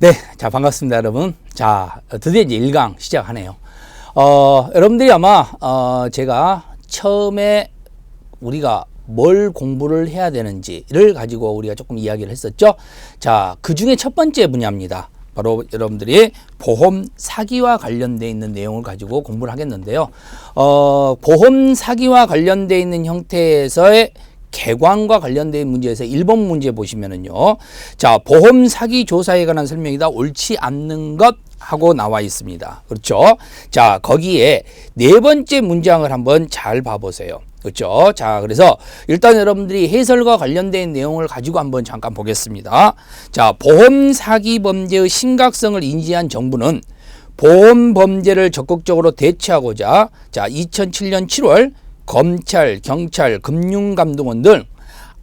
네, 자, 반갑습니다, 여러분. 자, 드디어 이제 1강 시작하네요. 여러분들이 아마, 제가 처음에 우리가 뭘 공부를 해야 되는지를 가지고 우리가 조금 이야기를 했었죠. 자, 그 중에 첫 번째 분야입니다. 바로 여러분들이 보험 사기와 관련되어 있는 내용을 가지고 공부를 하겠는데요. 보험 사기와 관련되어 있는 형태에서의 개관과 관련된 문제에서 1번 문제 보시면은요. 자, 보험 사기 조사에 관한 설명이다. 옳지 않는 것 하고 나와 있습니다. 그렇죠? 자, 거기에 네 번째 문장을 한번 잘 봐보세요. 그렇죠? 자, 그래서 일단 여러분들이 해설과 관련된 내용을 가지고 한번 잠깐 보겠습니다. 자, 보험 사기 범죄의 심각성을 인지한 정부는 보험 범죄를 적극적으로 대처하고자 자, 2007년 7월 검찰, 경찰, 금융감독원 등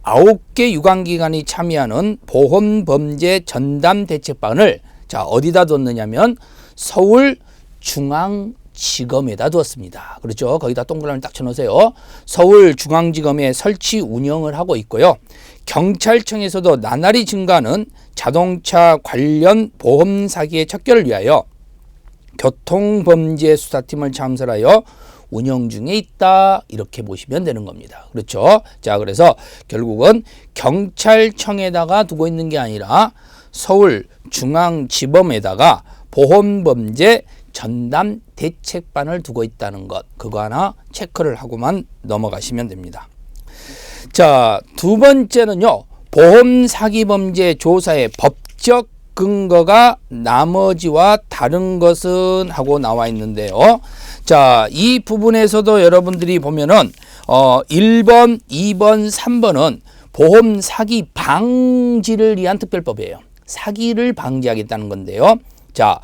9개 유관기관이 참여하는 보험범죄 전담대책반을 자, 어디다 뒀느냐면 서울중앙지검에다 두었습니다. 그렇죠? 거기다 동그라미 딱 쳐놓으세요. 서울중앙지검에 설치 운영을 하고 있고요. 경찰청에서도 나날이 증가하는 자동차 관련 보험 사기의 척결을 위하여 교통범죄 수사팀을 창설하여 운영 중에 있다. 이렇게 보시면 되는 겁니다. 그렇죠? 자, 그래서 결국은 경찰청에다가 두고 있는 게 아니라 서울중앙지검에다가 보험범죄 전담 대책반을 두고 있다는 것. 그거 하나 체크를 하고만 넘어가시면 됩니다. 자, 두 번째는요. 보험 사기 범죄 조사의 법적 근거가 나머지와 다른 것은 하고 나와 있는데요. 자, 이 부분에서도 여러분들이 보면은 1번, 2번, 3번은 보험 사기 방지를 위한 특별법이에요. 사기를 방지하겠다는 건데요. 자,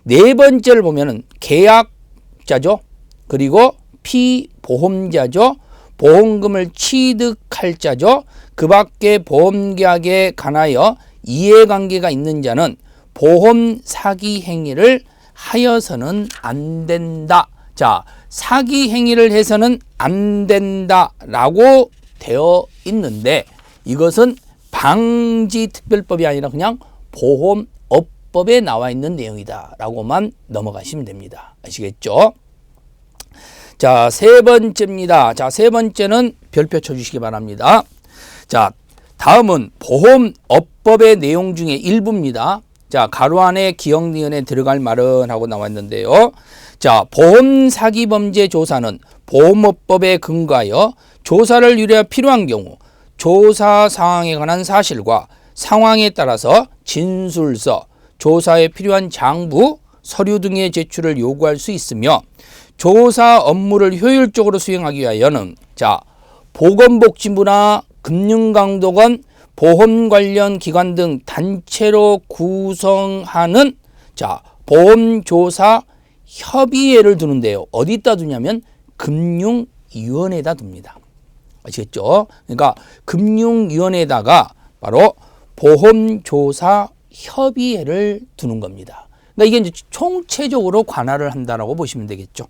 네 번째를 보면은 계약자죠. 그리고 피보험자죠. 보험금을 취득할 자죠. 그 밖에 보험계약에 관하여 이해관계가 있는 자는 보험 사기 행위를 하여서는 안 된다. 자, 사기 행위를 해서는 안 된다라고 되어 있는데 이것은 방지특별법이 아니라 그냥 보험업법에 나와 있는 내용이다라고만 넘어가시면 됩니다. 아시겠죠? 자, 세 번째입니다. 자, 세 번째는 별표 쳐주시기 바랍니다. 자, 다음은 보험업법의 내용 중에 일부입니다. 자, 가로 안에 기역 니은에 들어갈 말은 하고 나와 있는데요. 자, 보험 사기 범죄 조사는 보험업법에 근거하여 조사를 유례하 필요한 경우 조사 상황에 관한 사실과 상황에 따라서 진술서, 조사에 필요한 장부, 서류 등의 제출을 요구할 수 있으며 조사 업무를 효율적으로 수행하기 위하여는 자, 보건복지부나 금융감독원, 보험 관련 기관 등 단체로 구성하는 자, 보험조사 협의회를 두는데요. 어디다 두냐면 금융위원회에다 둡니다. 아시겠죠? 그러니까 금융위원회에다가 바로 보험조사 협의회를 두는 겁니다. 그러니까 이게 이제 총체적으로 관할을 한다라고 보시면 되겠죠.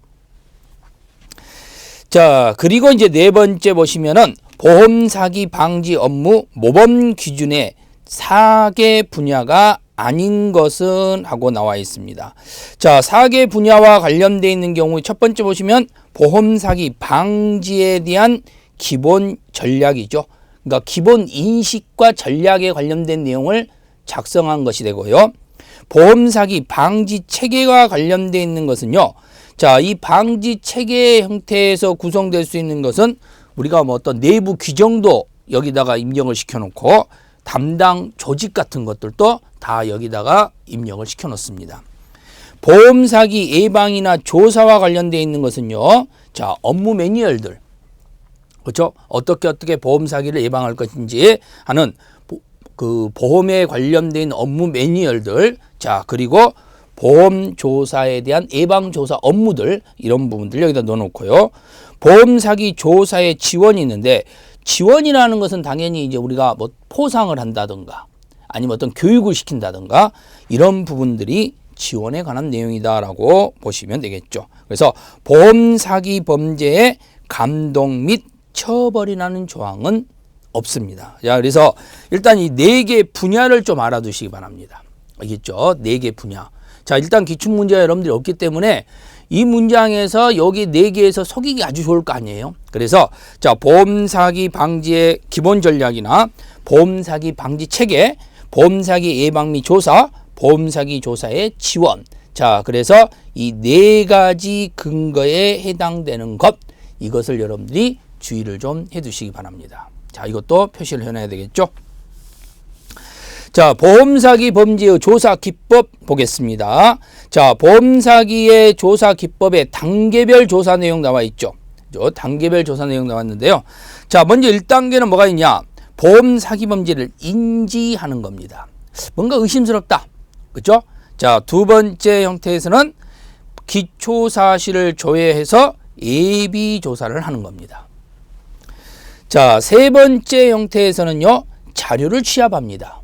자, 그리고 이제 네 번째 보시면은 보험 사기 방지 업무 모범 기준의 사개 분야가 아닌 것은 하고 나와 있습니다. 자, 사개 분야와 관련되어 있는 경우 첫 번째 보시면 보험 사기 방지에 대한 기본 전략이죠. 그러니까 기본 인식과 전략에 관련된 내용을 작성한 것이 되고요. 보험 사기 방지 체계와 관련되어 있는 것은요. 자, 이 방지 체계 형태에서 구성될 수 있는 것은 우리가 뭐 어떤 내부 규정도 여기다가 입력을 시켜놓고 담당 조직 같은 것들도 다 여기다가 입력을 시켜놓습니다. 보험 사기 예방이나 조사와 관련되어 있는 것은요. 자, 업무 매뉴얼들. 그렇죠? 어떻게 보험 사기를 예방할 것인지 하는 그 보험에 관련된 업무 매뉴얼들. 자, 그리고 보험 조사에 대한 예방 조사 업무들 이런 부분들 여기다 넣어놓고요. 보험 사기 조사에 지원이 있는데 지원이라는 것은 당연히 이제 우리가 뭐 포상을 한다든가 아니면 어떤 교육을 시킨다든가 이런 부분들이 지원에 관한 내용이다라고 보시면 되겠죠. 그래서 보험 사기 범죄의 감독 및 처벌이라는 조항은 없습니다. 자, 그래서 일단 이 네 개 분야를 좀 알아두시기 바랍니다. 알겠죠? 4개 분야. 자, 일단 기출문제가 여러분들이 없기 때문에 이 문장에서 여기 4개에서 속이기 아주 좋을 거 아니에요. 그래서 자, 보험 사기 방지의 기본 전략이나 보험 사기 방지 체계, 보험 사기 예방 및 조사, 보험 사기 조사의 지원. 자, 그래서 이 4가지 근거에 해당되는 것, 이것을 여러분들이 주의를 좀 해두시기 바랍니다. 자, 이것도 표시를 해놔야 되겠죠. 자, 보험사기 범죄의 조사 기법 보겠습니다. 자, 보험사기의 조사 기법에 단계별 조사 내용 나와 있죠. 단계별 조사 내용 나왔는데요. 자, 먼저 1단계는 뭐가 있냐? 보험사기 범죄를 인지하는 겁니다. 뭔가 의심스럽다. 그렇죠? 자, 두 번째 형태에서는 기초사실을 조회해서 예비조사를 하는 겁니다. 자, 세 번째 형태에서는요, 자료를 취합합니다.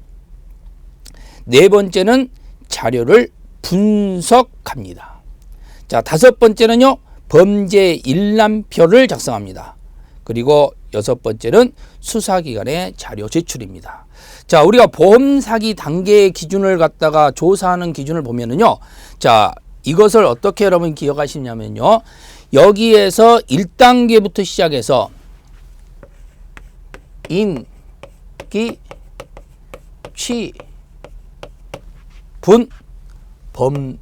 네 번째는 자료를 분석합니다. 자, 다섯 번째는요, 범죄 일람표를 작성합니다. 그리고 여섯 번째는 수사기관에 자료 제출입니다. 자, 우리가 보험 사기 단계의 기준을 갖다가 조사하는 기준을 보면은요, 자, 이것을 어떻게 여러분 기억하시냐면요, 여기에서 1단계부터 시작해서 인기, 취, 분, 범수.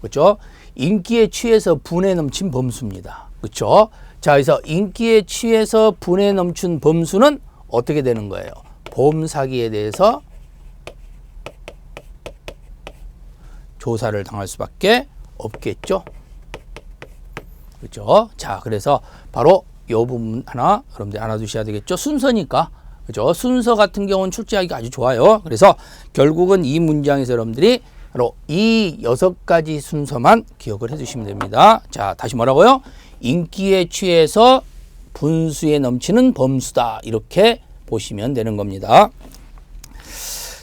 그렇죠? 인기에 취해서 분에 넘친 범수입니다. 그렇죠? 자, 그래서 인기에 취해서 분에 넘친 범수는 어떻게 되는 거예요? 보험 사기에 대해서 조사를 당할 수밖에 없겠죠. 그렇죠? 자, 그래서 바로 이 부분 하나 여러분들 알아두셔야 되겠죠. 순서니까. 그죠? 순서 같은 경우는 출제하기가 아주 좋아요. 그래서 결국은 이 문장에서 여러분들이 바로 이 6가지 순서만 기억을 해주시면 됩니다. 자, 다시 뭐라고요? 인기에 취해서 분수에 넘치는 범수다. 이렇게 보시면 되는 겁니다.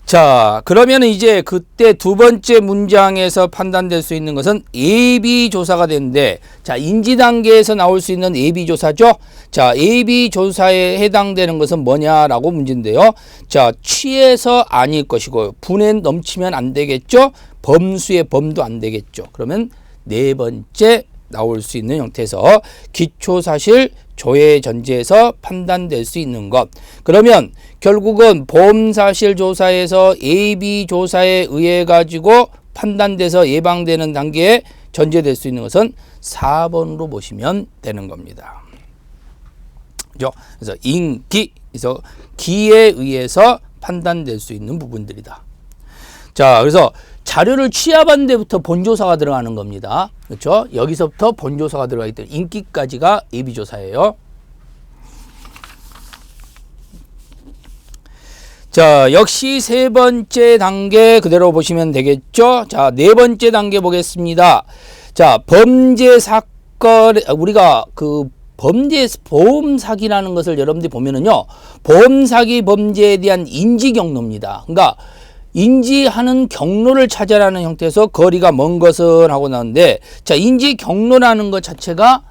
자, 그러면 이제 그때 두 번째 문장에서 판단될 수 있는 것은 예비조사가 되는데, 자, 인지 단계에서 나올 수 있는 예비조사죠. 자, 예비조사에 해당되는 것은 뭐냐라고 문제인데요. 자, 취해서 아닐 것이고 분에 넘치면 안 되겠죠. 범수의 범도 안 되겠죠. 그러면 네 번째 나올 수 있는 형태에서 기초사실 조회 전제에서 판단될 수 있는 것. 그러면 결국은 보험사실 조사에서 예비조사에 의해 가지고 판단돼서 예방되는 단계에 전제될 수 있는 것은 4번으로 보시면 되는 겁니다. 그죠? 그래서 인기, 그래서 기에 의해서 판단될 수 있는 부분들이다. 자, 그래서 자료를 취합한 데부터 본조사가 들어가는 겁니다. 그렇죠? 여기서부터 본조사가 들어가기 때문에 인기까지가 예비조사예요. 자, 역시 세 번째 단계 그대로 보시면 되겠죠. 자, 네 번째 단계 보겠습니다. 자, 범죄 사건, 우리가 그 범죄 보험 사기라는 것을 여러분들이 보면은요, 보험 사기 범죄에 대한 인지 경로입니다. 그러니까 인지하는 경로를 찾아라는 형태에서 거리가 먼 것은 하고 나오는데, 자, 인지 경로라는 것 자체가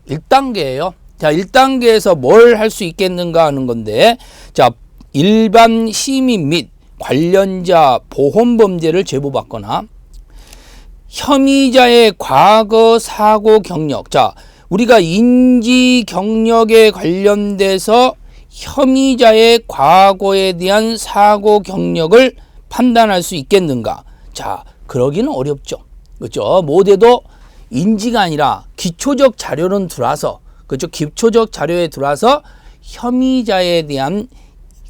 1단계예요. 자, 1단계에서 뭘 할 수 있겠는가 하는 건데, 자, 일반 시민 및 관련자 보험 범죄를 제보받거나 혐의자의 과거 사고 경력. 자, 우리가 인지 경력에 관련돼서 혐의자의 과거에 대한 사고 경력을 판단할 수 있겠는가? 자, 그러기는 어렵죠. 그렇죠? 못해도 인지가 아니라 기초적 자료는 들어와서, 그렇죠? 기초적 자료에 들어와서 혐의자에 대한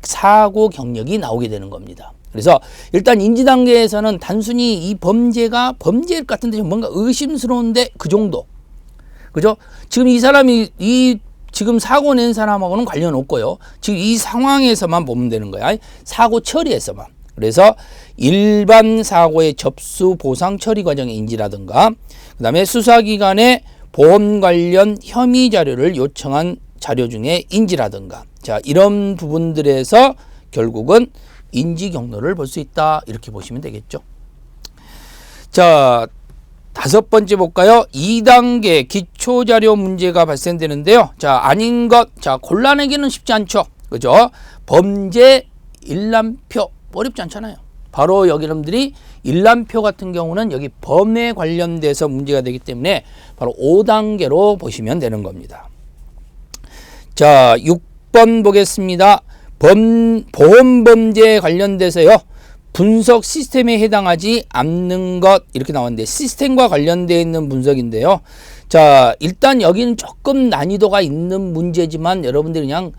사고 경력이 나오게 되는 겁니다. 그래서 일단 인지 단계에서는 단순히 이 범죄가 범죄일 것 같은데 뭔가 의심스러운데 그 정도. 그죠? 지금 이 사람이 지금 사고 낸 사람하고는 관련 없고요. 지금 이 상황에서만 보면 되는 거야. 사고 처리에서만. 그래서 일반 사고의 접수 보상 처리 과정의 인지라든가, 그 다음에 수사기관의 보험 관련 혐의 자료를 요청한 자료 중에 인지라든가, 자, 이런 부분들에서 결국은 인지 경로를 볼 수 있다. 이렇게 보시면 되겠죠. 자, 다섯 번째 볼까요? 2단계 기초자료 문제가 발생되는데요. 자, 아닌 것. 자, 골라내기는 쉽지 않죠. 그죠? 범죄 일람표. 어렵지 않잖아요. 바로 여기 여러분들이 일람표 같은 경우는 여기 범에 관련돼서 문제가 되기 때문에 바로 5단계로 보시면 되는 겁니다. 자, 6번 보겠습니다. 보험범죄에 관련돼서요. 분석 시스템에 해당하지 않는 것 이렇게 나왔는데 시스템과 관련되어 있는 분석인데요. 자, 일단 여기는 조금 난이도가 있는 문제지만 여러분들이 그냥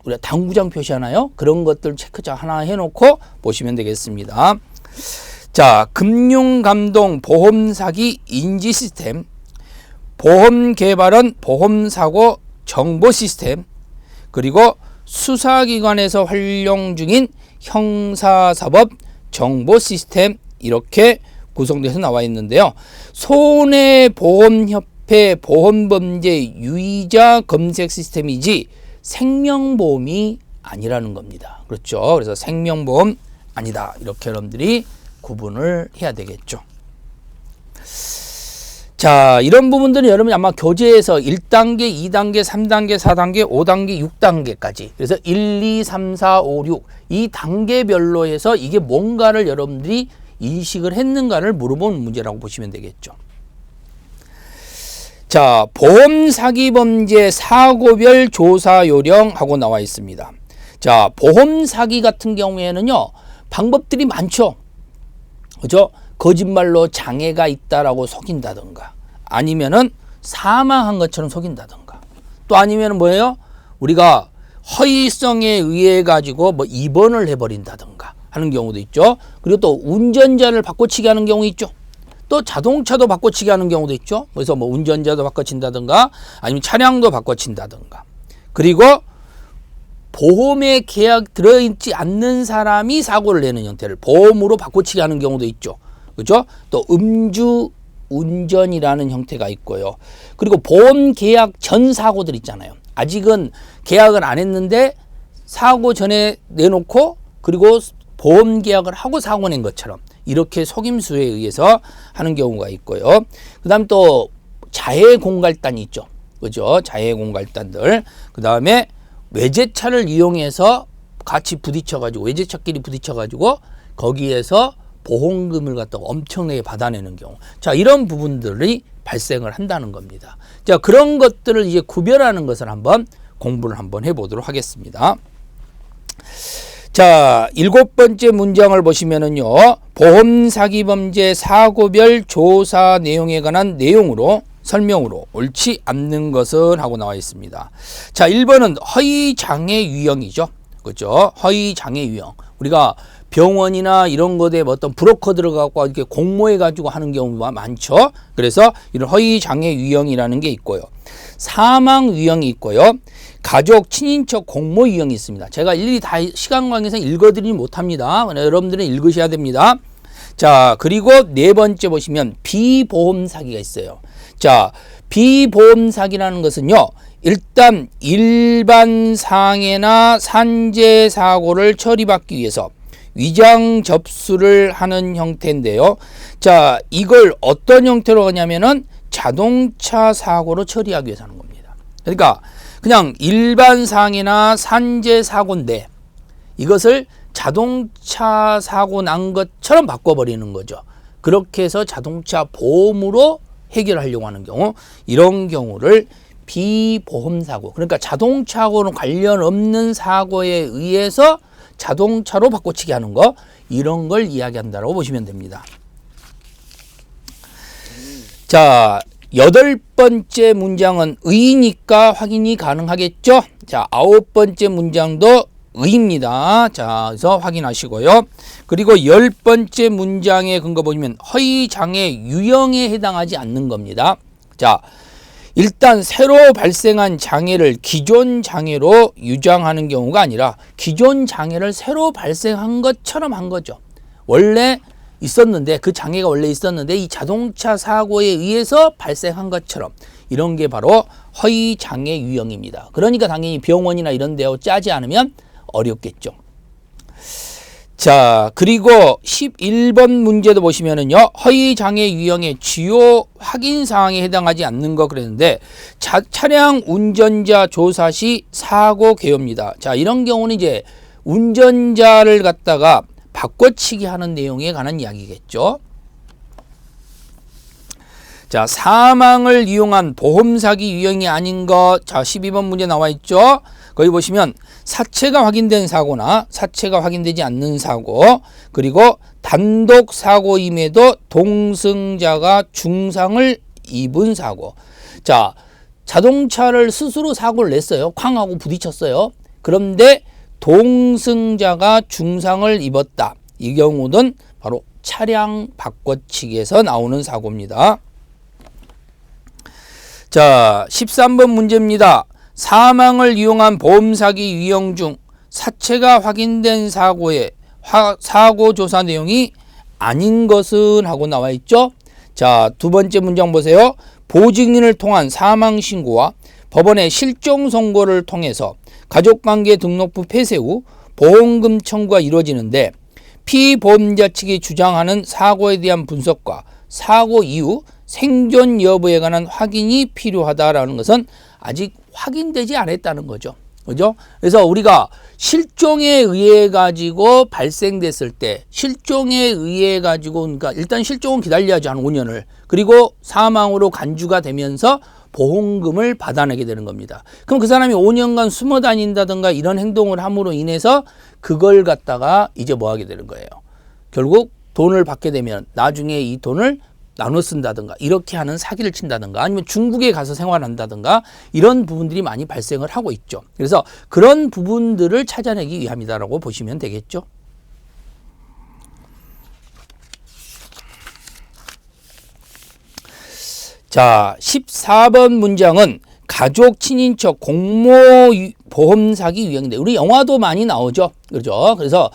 우리가 당구장 표시하나요? 그런 것들 체크자 하나 해놓고 보시면 되겠습니다. 자, 금융감동 보험사기 인지 시스템, 보험개발원 보험사고 정보 시스템, 그리고 수사기관에서 활용 중인 형사사법 정보 시스템 이렇게 구성돼서 나와 있는데요. 손해보험협회 보험범죄 유의자 검색 시스템이지 생명보험이 아니라는 겁니다. 그렇죠? 그래서 생명보험 아니다. 이렇게 여러분들이 구분을 해야 되겠죠. 자, 이런 부분들은 여러분이 아마 교재에서 1단계, 2단계, 3단계, 4단계, 5단계, 6단계까지 그래서 1, 2, 3, 4, 5, 6 이 단계별로 해서 이게 뭔가를 여러분들이 인식을 했는가를 물어보는 문제라고 보시면 되겠죠. 자, 보험사기범죄 사고별 조사 요령하고 나와 있습니다. 자, 보험사기 같은 경우에는요, 방법들이 많죠. 그죠? 거짓말로 장애가 있다라고 속인다든가, 아니면은 사망한 것처럼 속인다든가, 또 아니면은 뭐예요? 우리가 허위성에 의해 가지고 뭐 입원을 해버린다든가 하는 경우도 있죠. 그리고 또 운전자를 바꿔치기 하는 경우 있죠. 또 자동차도 바꿔치기 하는 경우도 있죠. 그래서 뭐 운전자도 바꿔친다든가 아니면 차량도 바꿔친다든가. 그리고 보험에 계약 들어있지 않는 사람이 사고를 내는 형태를 보험으로 바꿔치기 하는 경우도 있죠. 그죠? 또 음주 운전이라는 형태가 있고요. 그리고 보험 계약 전 사고들 있잖아요. 아직은 계약을 안 했는데 사고 전에 내놓고 그리고 보험 계약을 하고 사고 낸 것처럼 이렇게 속임수에 의해서 하는 경우가 있고요. 그 다음 또 자해 공갈단이 있죠. 그죠? 자해 공갈단들. 그 다음에 외제차를 이용해서 같이 부딪혀가지고 외제차끼리 부딪혀가지고 거기에서 보험금을 갖다가 엄청나게 받아내는 경우. 자, 이런 부분들이 발생을 한다는 겁니다. 자, 그런 것들을 이제 구별하는 것을 한번 공부를 한번 해보도록 하겠습니다. 자, 7번째 문장을 보시면은요, 보험사기범죄 사고별 조사 내용에 관한 내용으로 설명으로 옳지 않는 것은 하고 나와 있습니다. 자, 1번은 허위장애 유형이죠. 그죠? 허위장애 유형. 우리가 병원이나 이런 것에 어떤 브로커 들어가고 이렇게 공모해 가지고 하는 경우가 많죠. 그래서 이런 허위장애 유형이라는 게 있고요. 사망 유형이 있고요. 가족, 친인척, 공모 유형이 있습니다. 제가 일일이 다 시간 관계상 읽어드리지 못합니다. 여러분들은 읽으셔야 됩니다. 자, 그리고 4번째 보시면 비보험 사기가 있어요. 자, 비보험 사기라는 것은요, 일단 일반 상해나 산재 사고를 처리받기 위해서 위장 접수를 하는 형태인데요. 자, 이걸 어떤 형태로 하냐면은 자동차 사고로 처리하기 위해서 하는 겁니다. 그러니까 그냥 일반 상해나 산재 사고인데 이것을 자동차 사고 난 것처럼 바꿔버리는 거죠. 그렇게 해서 자동차 보험으로 해결하려고 하는 경우, 이런 경우를 비보험 사고, 그러니까 자동차하고는 관련 없는 사고에 의해서 자동차로 바꿔치기 하는 거, 이런 걸 이야기한다고 보시면 됩니다. 자, 8번째 문장은 의니까 확인이 가능하겠죠. 자, 9번째 문장도 의입니다. 자, 그래서 확인하시고요. 그리고 10번째 문장의 근거 보시면 허위장애 유형에 해당하지 않는 겁니다. 자, 일단 새로 발생한 장애를 기존 장애로 유장하는 경우가 아니라 기존 장애를 새로 발생한 것처럼 한 거죠. 원래 있었는데, 그 장애가 원래 있었는데 이 자동차 사고에 의해서 발생한 것처럼, 이런 게 바로 허위장애 유형입니다. 그러니까 당연히 병원이나 이런 데하고 짜지 않으면 어렵겠죠. 자, 그리고 11번 문제도 보시면은요, 허위장애 유형의 주요 확인 사항에 해당하지 않는 거 그랬는데, 차량 운전자 조사 시 사고 개요입니다. 자, 이런 경우는 이제 운전자를 갖다가 바꿔치기 하는 내용에 관한 이야기겠죠. 자, 사망을 이용한 보험사기 유형이 아닌 것. 자, 12번 문제 나와 있죠. 거기 보시면 사체가 확인된 사고나 사체가 확인되지 않는 사고, 그리고 단독 사고임에도 동승자가 중상을 입은 사고. 자, 자동차를 스스로 사고를 냈어요. 쾅 하고 부딪혔어요. 그런데 동승자가 중상을 입었다. 이 경우는 바로 차량 바꿔치기에서 나오는 사고입니다. 자, 13번 문제입니다. 사망을 이용한 보험사기 유형 중 사체가 확인된 사고의 사고조사 내용이 아닌 것은 하고 나와 있죠. 자, 두 번째 문장 보세요. 보증인을 통한 사망신고와 법원의 실종 선고를 통해서 가족관계 등록부 폐쇄 후 보험금 청구가 이루어지는데 피보험자 측이 주장하는 사고에 대한 분석과 사고 이후 생존 여부에 관한 확인이 필요하다라는 것은 아직 확인되지 않았다는 거죠. 그죠? 그래서 우리가 실종에 의해 가지고 발생됐을 때, 실종에 의해 가지고, 그러니까 일단 실종은 기다려야죠. 한 5년을. 그리고 사망으로 간주가 되면서 보험금을 받아내게 되는 겁니다. 그럼 그 사람이 5년간 숨어 다닌다든가 이런 행동을 함으로 인해서 그걸 갖다가 이제 뭐 하게 되는 거예요. 결국 돈을 받게 되면 나중에 이 돈을 나눠 쓴다든가 이렇게 하는 사기를 친다든가 아니면 중국에 가서 생활한다든가 이런 부분들이 많이 발생을 하고 있죠. 그래서 그런 부분들을 찾아내기 위함이다라고 보시면 되겠죠. 자, 14번 문장은 가족, 친인척, 공모 보험 사기 유형인데 우리 영화도 많이 나오죠. 그렇죠? 그래서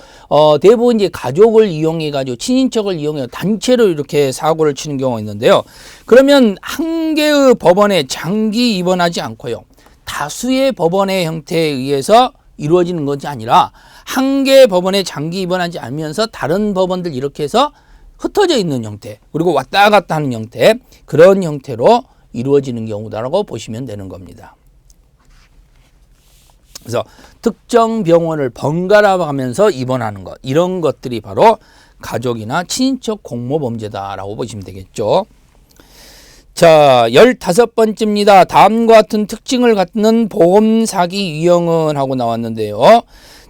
대부분 이제 가족을 이용해 가지고 친인척을 이용해 단체로 이렇게 사고를 치는 경우가 있는데요. 그러면 한 개의 법원에 장기 입원하지 않고요. 다수의 법원의 형태에 의해서 이루어지는 것이 아니라 한 개의 법원에 장기 입원하지 않으면서 다른 법원들 이렇게 해서 흩어져 있는 형태, 그리고 왔다 갔다 하는 형태, 그런 형태로 이루어지는 경우다라고 보시면 되는 겁니다. 그래서 특정 병원을 번갈아 가면서 입원하는 것, 이런 것들이 바로 가족이나 친인척 공모범죄다라고 보시면 되겠죠. 자, 15번째입니다. 다음과 같은 특징을 갖는 보험 사기 유형은 하고 나왔는데요.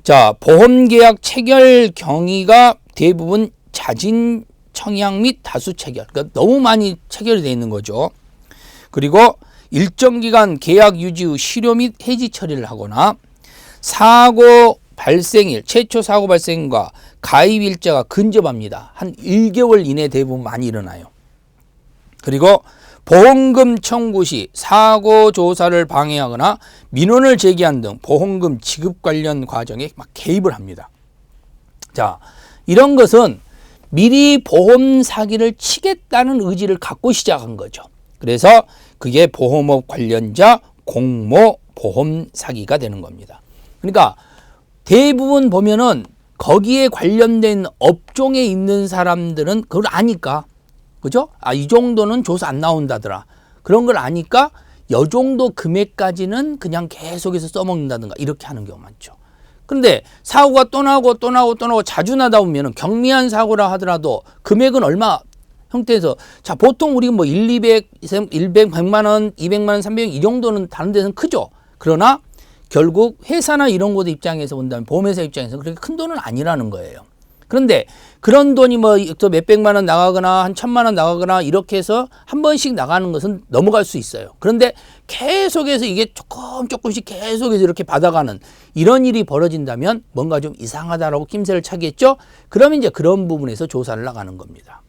자, 보험계약 체결 경위가 대부분 자진 청약 및 다수 체결, 그러니까 너무 많이 체결이 되어 있는 거죠. 그리고 일정 기간 계약 유지 후 실효 및 해지 처리를 하거나 사고 발생일, 최초 사고 발생과 가입 일자가 근접합니다. 한 1개월 이내 대부분 많이 일어나요. 그리고 보험금 청구 시 사고 조사를 방해하거나 민원을 제기한 등 보험금 지급 관련 과정에 막 개입을 합니다. 자, 이런 것은 미리 보험 사기를 치겠다는 의지를 갖고 시작한 거죠. 그래서 그게 보험업 관련자 공모 보험 사기가 되는 겁니다. 그러니까 대부분 보면은 거기에 관련된 업종에 있는 사람들은 그걸 아니까, 그죠? 아, 이 정도는 조사 안 나온다더라. 그런 걸 아니까 요 정도 금액까지는 그냥 계속해서 써먹는다든가 이렇게 하는 경우 많죠. 근데 사고가 또 나고 또 나고 또 나고 자주 나다 보면은 경미한 사고라 하더라도 금액은 얼마 형태에서, 자, 보통 우리가 뭐 100, 100만 원, 200만 원, 300만 원 이 정도는 다른 데서는 크죠. 그러나 결국 회사나 이런 곳의 입장에서 본다면, 보험회사 입장에서 그렇게 큰 돈은 아니라는 거예요. 그런데 그런 돈이 뭐 또 몇백만 원 나가거나 한 1000만 원 나가거나 이렇게 해서 한 번씩 나가는 것은 넘어갈 수 있어요. 그런데 계속해서 이게 조금씩 계속해서 이렇게 받아가는 이런 일이 벌어진다면 뭔가 좀 이상하다라고 낌새를 차겠죠. 그러면 이제 그런 부분에서 조사를 나가는 겁니다.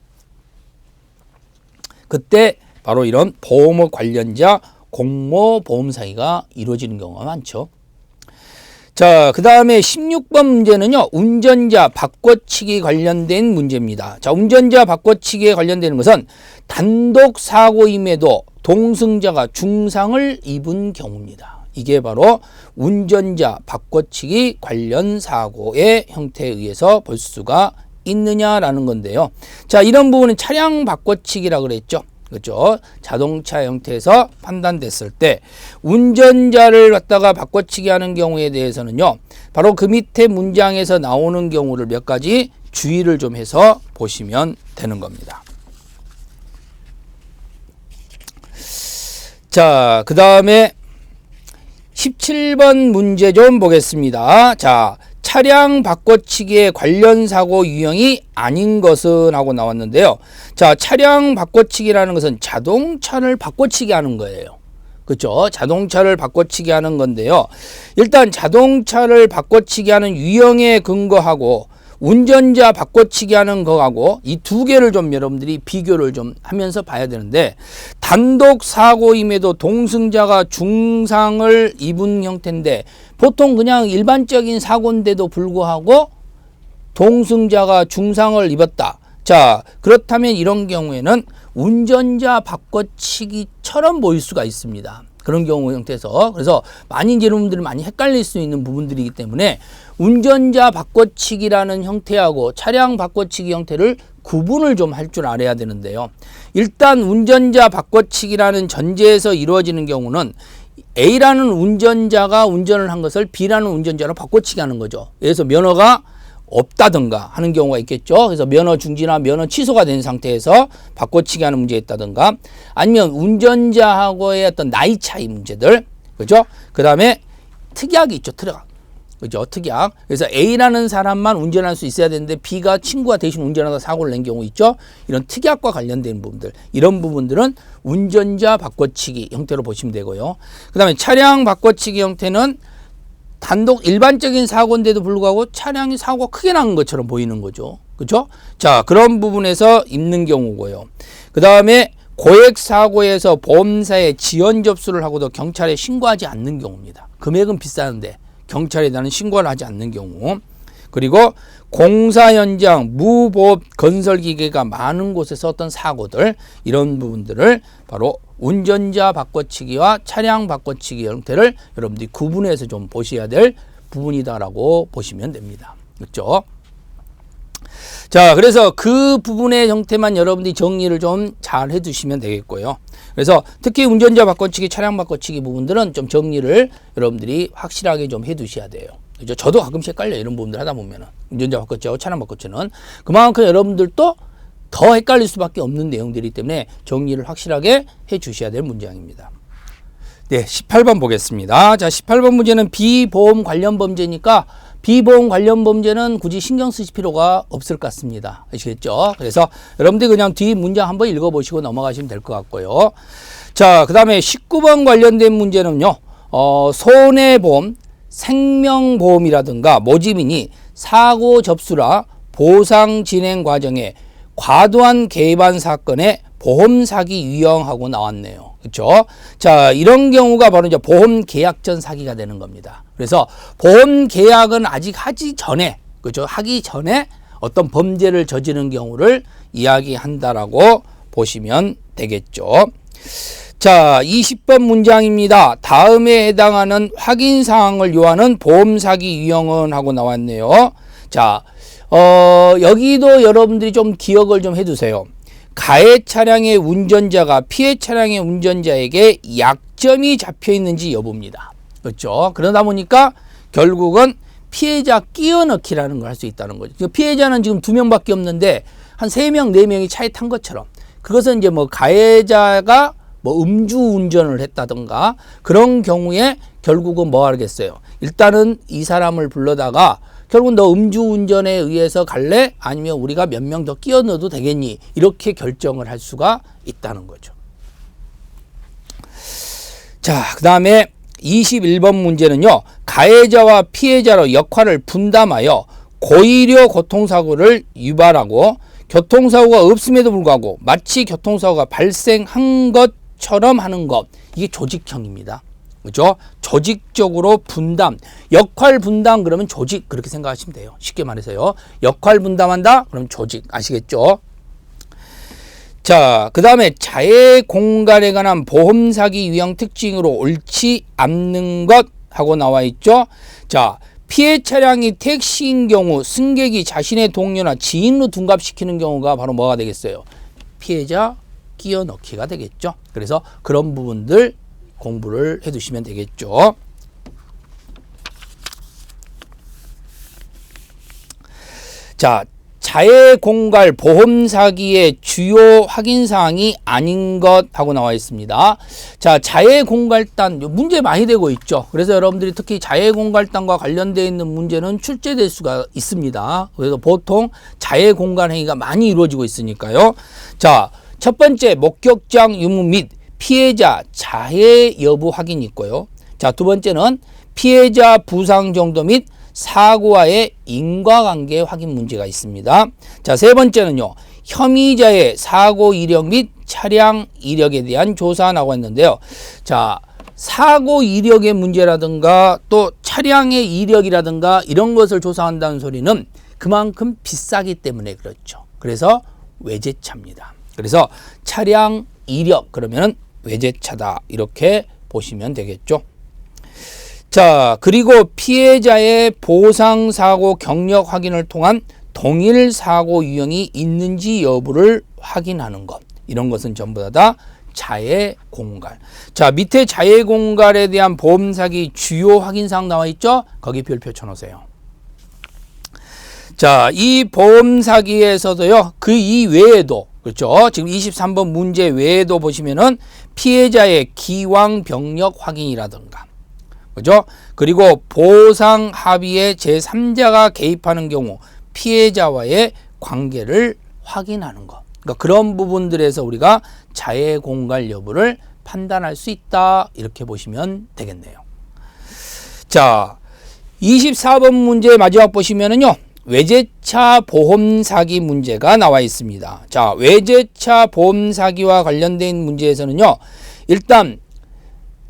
그때 바로 이런 보험업 관련자 공모 보험 사기가 이루어지는 경우가 많죠. 자, 그 다음에 16번 문제는요, 운전자 바꿔치기 관련된 문제입니다. 자, 운전자 바꿔치기에 관련되는 것은 단독 사고임에도 동승자가 중상을 입은 경우입니다. 이게 바로 운전자 바꿔치기 관련 사고의 형태에 의해서 볼 수가 있느냐라는 건데요. 자, 이런 부분은 차량 바꿔치기라고 그랬죠. 그렇죠? 자동차 형태에서 판단됐을 때 운전자를 갖다가 바꿔치기 하는 경우에 대해서는요. 바로 그 밑에 문장에서 나오는 경우를 몇 가지 주의를 좀 해서 보시면 되는 겁니다. 자, 그 다음에 17번 문제 좀 보겠습니다. 자, 차량 바꿔치기의 관련 사고 유형이 아닌 것은 하고 나왔는데요. 자, 차량 바꿔치기라는 것은 자동차를 바꿔치기 하는 거예요. 그렇죠? 자동차를 바꿔치기 하는 건데요. 일단 자동차를 바꿔치기 하는 유형에 근거하고 운전자 바꿔치기 하는 거하고 이 두 개를 좀 여러분들이 비교를 좀 하면서 봐야 되는데, 단독 사고임에도 동승자가 중상을 입은 형태인데 보통 그냥 일반적인 사고인데도 불구하고 동승자가 중상을 입었다. 자, 그렇다면 이런 경우에는 운전자 바꿔치기처럼 보일 수가 있습니다. 그런 경우 형태에서. 그래서 많이 여러분들이 많이 헷갈릴 수 있는 부분들이기 때문에 운전자 바꿔치기라는 형태하고 차량 바꿔치기 형태를 구분을 좀 할 줄 알아야 되는데요. 일단 운전자 바꿔치기라는 전제에서 이루어지는 경우는 A라는 운전자가 운전을 한 것을 B라는 운전자로 바꿔치기 하는 거죠. 그래서 면허가 없다든가 하는 경우가 있겠죠. 그래서 면허 중지나 면허 취소가 된 상태에서 바꿔치기 하는 문제가 있다든가, 아니면 운전자하고의 어떤 나이 차이 문제들, 그죠? 그 다음에 특약이 있죠. 그죠? 특약. 그래서 A라는 사람만 운전할 수 있어야 되는데 B가 친구가 대신 운전하다 사고를 낸 경우 있죠. 이런 특약과 관련된 부분들, 이런 부분들은 운전자 바꿔치기 형태로 보시면 되고요. 그 다음에 차량 바꿔치기 형태는 단독 일반적인 사고인데도 불구하고 차량이 사고가 크게 난 것처럼 보이는 거죠. 그렇죠? 자, 그런 부분에서 있는 경우고요. 그 다음에 고액 사고에서 보험사에 지연 접수를 하고도 경찰에 신고하지 않는 경우입니다. 금액은 비싸는데 경찰에 나는 신고를 하지 않는 경우. 그리고 공사 현장, 무보호 건설 기계가 많은 곳에서 어떤 사고들, 이런 부분들을 바로 운전자 바꿔치기와 차량 바꿔치기 형태를 여러분들이 구분해서 좀 보셔야 될 부분이다라고 보시면 됩니다. 그렇죠? 자, 그래서 그 부분의 형태만 여러분들이 정리를 좀 잘 해두시면 되겠고요. 그래서 특히 운전자 바꿔치기, 차량 바꿔치기 부분들은 좀 정리를 여러분들이 확실하게 좀 해두셔야 돼요. 그죠? 저도 가끔씩 헷갈려요. 이런 부분들 하다 보면은. 운전자 바꿔치기하고 차량 바꿔치기는. 그만큼 여러분들도 더 헷갈릴 수밖에 없는 내용들이기 때문에 정리를 확실하게 해 주셔야 될 문장입니다. 네, 18번 보겠습니다. 자, 18번 문제는 비보험 관련 범죄니까 비보험 관련 범죄는 굳이 신경 쓰실 필요가 없을 것 같습니다. 아시겠죠? 그래서 여러분들이 그냥 뒤 문장 한번 읽어보시고 넘어가시면 될 것 같고요. 자, 그 다음에 19번 관련된 문제는요. 손해보험, 생명보험이라든가 모집인이 사고 접수라 보상 진행 과정에 과도한 개입한 사건에 보험 사기 유형하고 나왔네요. 그렇죠? 자, 이런 경우가 바로 이제 보험 계약 전 사기가 되는 겁니다. 그래서 보험 계약은 아직 하기 전에, 그렇죠? 하기 전에 어떤 범죄를 저지른 경우를 이야기한다라고 보시면 되겠죠. 자, 20번 문장입니다. 다음에 해당하는 확인 사항을 요하는 보험 사기 유형은 하고 나왔네요. 자, 여기도 여러분들이 좀 기억을 좀 해두세요. 가해 차량의 운전자가 피해 차량의 운전자에게 약점이 잡혀 있는지 여부입니다. 그렇죠? 그러다 보니까 결국은 피해자 끼워넣기라는 걸 할 수 있다는 거죠. 피해자는 지금 2명밖에 없는데 한 3명, 4명이 차에 탄 것처럼, 그것은 이제 뭐 가해자가 뭐 음주 운전을 했다던가 그런 경우에 결국은 뭐 하겠어요? 일단은 이 사람을 불러다가 결국은 너 음주운전에 의해서 갈래? 아니면 우리가 몇 명 더 끼워 넣어도 되겠니? 이렇게 결정을 할 수가 있다는 거죠. 자, 그 다음에 21번 문제는요. 가해자와 피해자로 역할을 분담하여 고의료 교통사고를 유발하고 교통사고가 없음에도 불구하고 마치 교통사고가 발생한 것처럼 하는 것. 이게 조직형입니다. 그렇죠? 조직적으로 분담, 역할 분담 그러면 조직, 그렇게 생각하시면 돼요. 쉽게 말해서요. 역할 분담한다? 그럼 조직, 아시겠죠? 자, 그 다음에 자해 공갈에 관한 보험 사기 유형 특징으로 옳지 않는 것 하고 나와 있죠. 자, 피해 차량이 택시인 경우 승객이 자신의 동료나 지인으로 둔갑시키는 경우가 바로 뭐가 되겠어요? 피해자 끼워 넣기가 되겠죠. 그래서 그런 부분들 공부를 해 두시면 되겠죠. 자, 자해공갈 보험 사기의 주요 확인 사항이 아닌 것 하고 나와 있습니다. 자, 자해공갈단 문제 많이 되고 있죠. 그래서 여러분들이 특히 자해공갈단과 관련되어 있는 문제는 출제될 수가 있습니다. 그래서 보통 자해공갈 행위가 많이 이루어지고 있으니까요. 자, 첫 번째 목격장 유무 및 피해자 자해 여부 확인이 있고요. 자, 두 번째는 피해자 부상 정도 및 사고와의 인과관계 확인 문제가 있습니다. 자, 세 번째는요, 혐의자의 사고 이력 및 차량 이력에 대한 조사 나오고 있는데요. 자, 사고 이력의 문제라든가 또 차량의 이력이라든가 이런 것을 조사한다는 소리는 그만큼 비싸기 때문에 그렇죠. 그래서 외제차입니다. 그래서 차량 이력 그러면 외제차다 이렇게 보시면 되겠죠. 자, 그리고 피해자의 보상사고 경력 확인을 통한 동일 사고 유형이 있는지 여부를 확인하는 것. 이런 것은 전부 다 자해공갈. 자, 밑에 자해공갈에 대한 보험사기 주요 확인사항 나와 있죠? 거기 별표 쳐놓으세요. 자, 이 보험사기에서도요, 그 이외에도, 그렇죠? 지금 23번 문제 외에도 보시면은 피해자의 기왕 병력 확인이라든가, 그죠? 그리고 보상 합의에 제3자가 개입하는 경우 피해자와의 관계를 확인하는 것. 그러니까 그런 부분들에서 우리가 자해공갈 여부를 판단할 수 있다. 이렇게 보시면 되겠네요. 자, 24번 문제 마지막 보시면은요. 외제차 보험 사기 문제가 나와 있습니다. 자, 외제차 보험 사기와 관련된 문제에서는요. 일단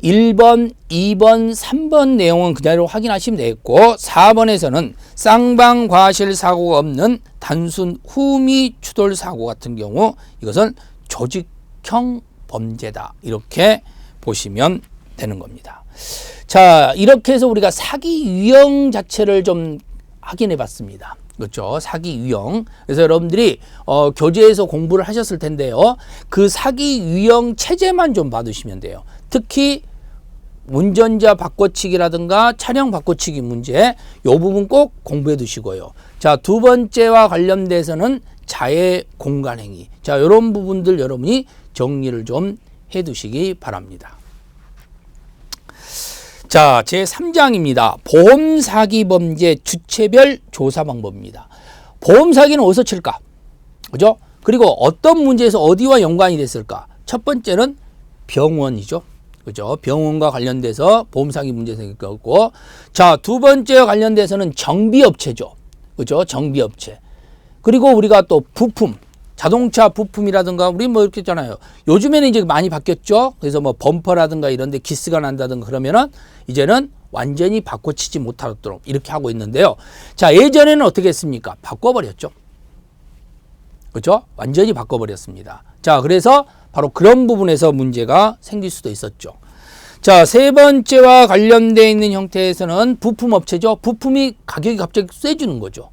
1번, 2번, 3번 내용은 그대로 확인하시면 되겠고 4번에서는 쌍방 과실 사고가 없는 단순 후미 추돌 사고 같은 경우 이것은 조직형 범죄다. 이렇게 보시면 되는 겁니다. 자, 이렇게 해서 우리가 사기 유형 자체를 좀 확인해 봤습니다. 그렇죠? 사기 유형. 그래서 여러분들이 교재에서 공부를 하셨을 텐데요. 그 사기 유형 체제만 좀 받으시면 돼요. 특히 운전자 바꿔치기라든가 차량 바꿔치기 문제 이 부분 꼭 공부해 두시고요. 자, 두 번째와 관련돼서는 자해 공간 행위. 자, 이런 부분들 여러분이 정리를 좀 해 두시기 바랍니다. 자, 제3장입니다. 보험사기 범죄 주체별 조사 방법입니다. 보험사기는 어디서 칠까? 그죠? 그리고 어떤 문제에서 어디와 연관이 됐을까? 첫 번째는 병원이죠. 그죠? 병원과 관련돼서 보험사기 문제 생길 거고. 자, 두 번째와 관련돼서는 정비업체죠. 그죠? 정비업체. 그리고 우리가 또 부품. 자동차 부품이라든가 우리 뭐 이렇게 있잖아요. 요즘에는 이제 많이 바뀌었죠. 그래서 뭐 범퍼라든가 이런 데 기스가 난다든가 그러면은 이제는 완전히 바꿔치지 못하도록 이렇게 하고 있는데요. 자, 예전에는 어떻게 했습니까? 바꿔버렸죠. 그렇죠? 완전히 바꿔버렸습니다. 자, 그래서 바로 그런 부분에서 문제가 생길 수도 있었죠. 자, 세 번째와 관련되어 있는 형태에서는 부품업체죠. 부품이 가격이 갑자기 쇠지는 거죠.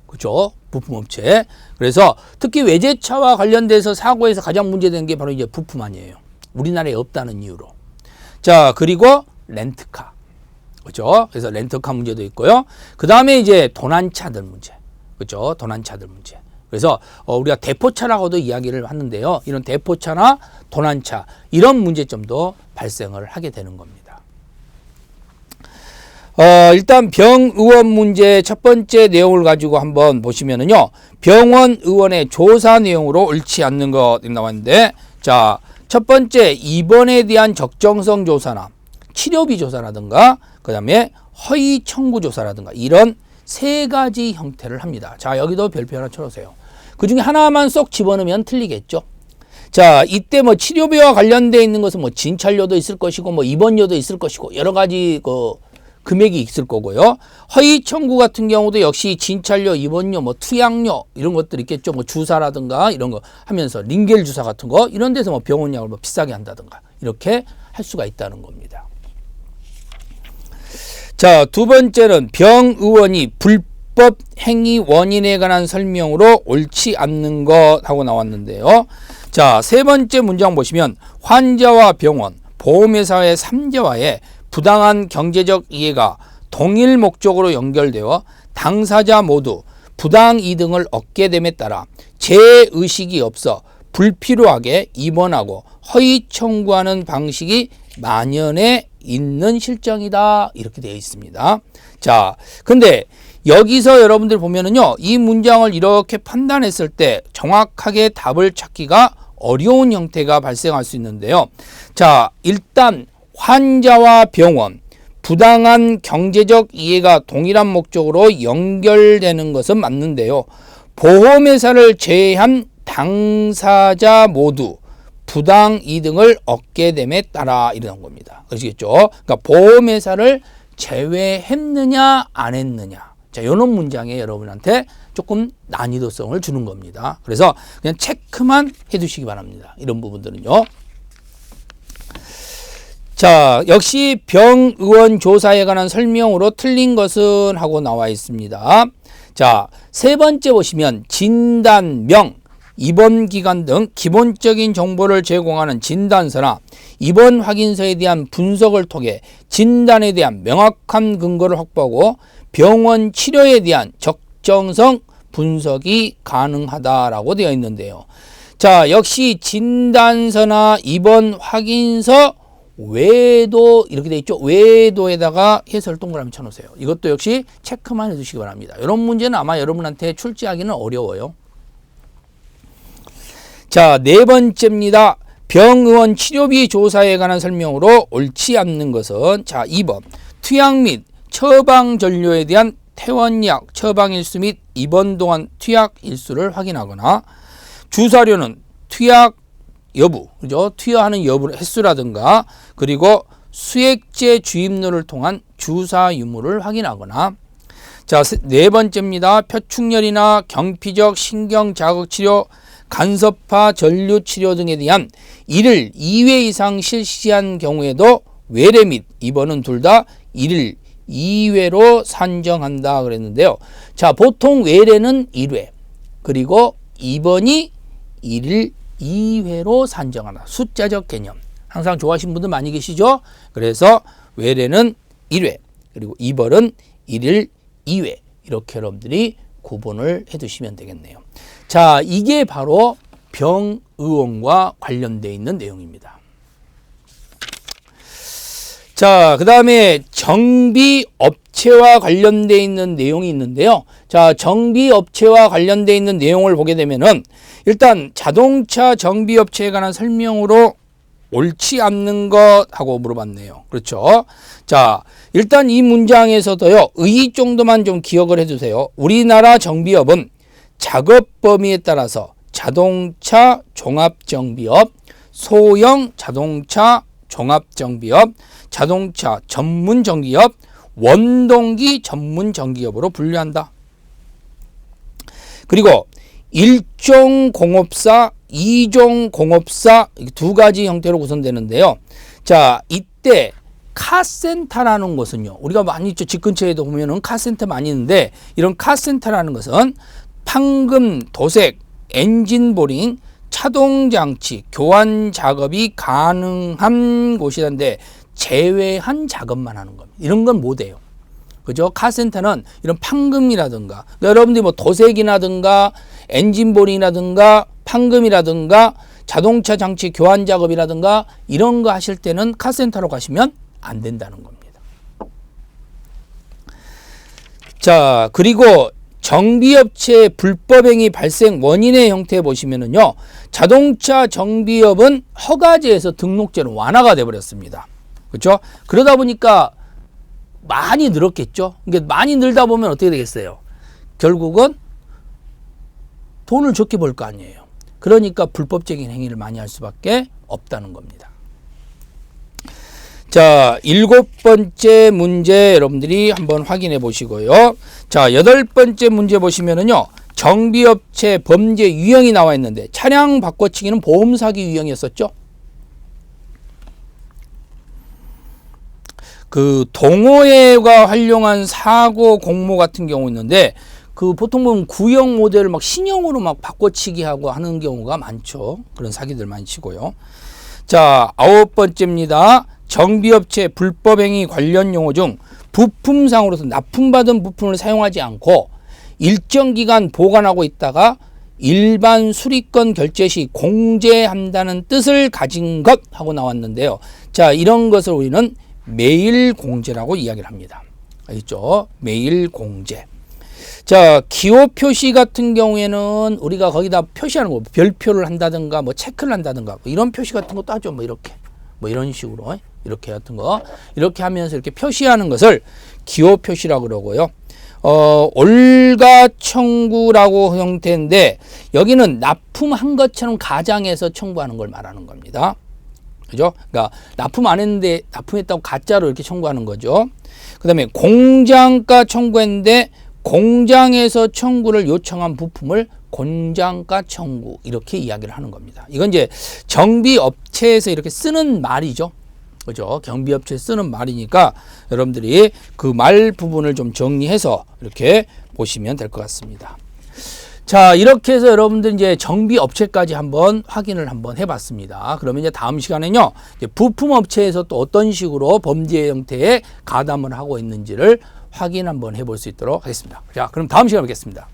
그렇죠? 부품업체. 그래서 특히 외제차와 관련돼서 사고에서 가장 문제되는 게 바로 이제 부품 아니에요. 우리나라에 없다는 이유로. 자, 그리고 렌트카. 그렇죠? 그래서 렌트카 문제도 있고요. 그 다음에 이제 도난차들 문제. 그렇죠? 도난차들 문제. 그래서 우리가 대포차라고도 이야기를 하는데요. 이런 대포차나 도난차 이런 문제점도 발생을 하게 되는 겁니다. 일단 병의원 문제 첫 번째 내용을 가지고 한번 보시면은요. 병원 의원의 조사 내용으로 옳지 않는 것 나왔는데, 자, 첫 번째 입원에 대한 적정성 조사나 치료비 조사라든가 그 다음에 허위 청구 조사라든가 이런 세 가지 형태를 합니다. 자, 여기도 별표 하나 쳐주세요. 그 중에 하나만 쏙 집어넣으면 틀리겠죠. 자, 이때 뭐 치료비와 관련되어 있는 것은 뭐 진찰료도 있을 것이고 뭐 입원료도 있을 것이고 여러 가지 금액이 있을 거고요. 허위 청구 같은 경우도 역시 진찰료, 입원료, 뭐 투약료 이런 것들이 있겠죠. 뭐 주사라든가 이런 거 하면서 링겔 주사 같은 거 이런 데서 뭐 병원약을 뭐 비싸게 한다든가 이렇게 할 수가 있다는 겁니다. 자, 두 번째는 병의원이 불법 행위 원인에 관한 설명으로 옳지 않는 것 하고 나왔는데요. 자, 세 번째 문장 보시면 환자와 병원, 보험회사의 3자와의 부당한 경제적 이해가 동일 목적으로 연결되어 당사자 모두 부당 이득을 얻게 됨에 따라 죄의식이 없어 불필요하게 입원하고 허위 청구하는 방식이 만연해 있는 실정이다. 이렇게 되어 있습니다. 자, 근데 여기서 여러분들 보면은요, 이 문장을 이렇게 판단했을 때 정확하게 답을 찾기가 어려운 형태가 발생할 수 있는데요. 자, 일단 환자와 병원, 부당한 경제적 이해가 동일한 목적으로 연결되는 것은 맞는데요. 보험회사를 제외한 당사자 모두 부당 이득을 얻게 됨에 따라 이런 겁니다. 아시겠죠? 그러니까 보험회사를 제외했느냐 안 했느냐. 자, 이런 문장에 여러분한테 조금 난이도성을 주는 겁니다. 그래서 그냥 체크만 해두시기 바랍니다. 이런 부분들은요. 자, 역시 병의원 조사에 관한 설명으로 틀린 것은 하고 나와 있습니다. 자, 세 번째 보시면 진단명, 입원 기간 등 기본적인 정보를 제공하는 진단서나 입원 확인서에 대한 분석을 통해 진단에 대한 명확한 근거를 확보하고 병원 치료에 대한 적정성 분석이 가능하다라고 되어 있는데요. 자, 역시 진단서나 입원 확인서 외에도 이렇게 되어 있죠. 외에도에다가 해설 동그라미 쳐놓으세요. 이것도 역시 체크만 해주시기 바랍니다. 이런 문제는 아마 여러분한테 출제하기는 어려워요. 자, 네 번째입니다. 병의원 치료비 조사에 관한 설명으로 옳지 않는 것은 자, 2번 투약 및 처방 전료에 대한 퇴원약 처방 일수 및 입원 동안 투약 일수를 확인하거나 주사료는 투약 여부, 그죠? 투여하는 여부 횟수라든가 그리고 수액제 주입로를 통한 주사 유무를 확인하거나 자, 네 번째입니다. 표충혈이나 경피적 신경 자극 치료, 간섭화 전류 치료 등에 대한 일일 2회 이상 실시한 경우에도 외래 및 입원은 둘 다 일일 2회로 산정한다 그랬는데요. 자, 보통 외래는 1회 그리고 입원이 일일 2회로 산정하다. 숫자적 개념. 항상 좋아하시는 분들 많이 계시죠? 그래서 외래는 1회 그리고 입원은 일일 2회 이렇게 여러분들이 구분을 해두시면 되겠네요. 자, 이게 바로 병의원과 관련되어 있는 내용입니다. 자, 그 다음에 정비업체와 관련되어 있는 내용이 있는데요. 자, 정비업체와 관련되어 있는 내용을 보게 되면은 일단 자동차 정비업체에 관한 설명으로 옳지 않는 것 하고 물어봤네요. 그렇죠? 자, 일단 이 문장에서도요, 의 정도만 좀 기억을 해주세요. 우리나라 정비업은 작업 범위에 따라서 자동차 종합정비업, 소형 자동차 종합정비업, 자동차 전문정비업, 원동기 전문정비업으로 분류한다. 그리고 1종 공업사, 2종 공업사 두 가지 형태로 구성되는데요. 자, 이때 카센터라는 것은요, 우리가 많이 있죠. 집 근처에도 보면은 카센터 많이 있는데 이런 카센터라는 것은 판금, 도색, 엔진 보링, 차동장치, 교환 작업이 가능한 곳이란데 제외한 작업만 하는 겁니다. 이런 건 못 해요. 그죠? 카센터는 이런 판금이라든가 여러분들이 뭐 도색이라든가 엔진 보링이라든가 판금이라든가 자동차 장치 교환 작업이라든가 이런 거 하실 때는 카센터로 가시면 안 된다는 겁니다. 자, 그리고 정비업체 불법행위 발생 원인의 형태 보시면은요, 자동차 정비업은 허가제에서 등록제로 완화가 돼 버렸습니다. 그렇죠? 그러다 보니까 많이 늘었겠죠. 그러니까 많이 늘다 보면 어떻게 되겠어요? 결국은 돈을 적게 벌 거 아니에요. 그러니까 불법적인 행위를 많이 할 수밖에 없다는 겁니다. 자, 7번째 문제 여러분들이 한번 확인해 보시고요. 자, 8번째 문제 보시면은요, 정비업체 범죄 유형이 나와 있는데 차량 바꿔치기는 보험 사기 유형이었었죠. 그 동호회가 활용한 사고 공모 같은 경우 있는데 그 보통 보면 구형 모델을 막 신형으로 막 바꿔치기 하고 하는 경우가 많죠. 그런 사기들 많이 치고요. 자, 9번째입니다. 정비업체 불법행위 관련 용어 중 부품상으로서 납품받은 부품을 사용하지 않고 일정 기간 보관하고 있다가 일반 수리건 결제 시 공제한다는 뜻을 가진 것 하고 나왔는데요. 자, 이런 것을 우리는 매일 공제라고 이야기를 합니다. 알겠죠? 매일 공제. 자, 기호 표시 같은 경우에는 우리가 거기다 표시하는 거, 별표를 한다든가 뭐 체크를 한다든가 뭐 이런 표시 같은 것도 하죠. 뭐 이렇게, 뭐 이런 식으로 이렇게 같은 거 이렇게 하면서 이렇게 표시하는 것을 기호 표시라고 그러고요. 올가 청구라고 형태인데 여기는 납품한 것처럼 가장해서 청구하는 걸 말하는 겁니다. 그죠? 그러니까 납품 안 했는데 납품했다고 가짜로 이렇게 청구하는 거죠. 그 다음에 공장가 청구했는데 공장에서 청구를 요청한 부품을 공장가 청구 이렇게 이야기를 하는 겁니다. 이건 이제 정비업체에서 이렇게 쓰는 말이죠. 그죠? 경비업체 쓰는 말이니까 여러분들이 그 말 부분을 좀 정리해서 이렇게 보시면 될 것 같습니다. 자, 이렇게 해서 여러분들 이제 정비업체까지 한번 확인을 한번 해봤습니다. 그러면 이제 다음 시간에는요, 이제 부품업체에서 또 어떤 식으로 범죄 형태의 가담을 하고 있는지를 확인 한번 해볼 수 있도록 하겠습니다. 자, 그럼 다음 시간에 뵙겠습니다.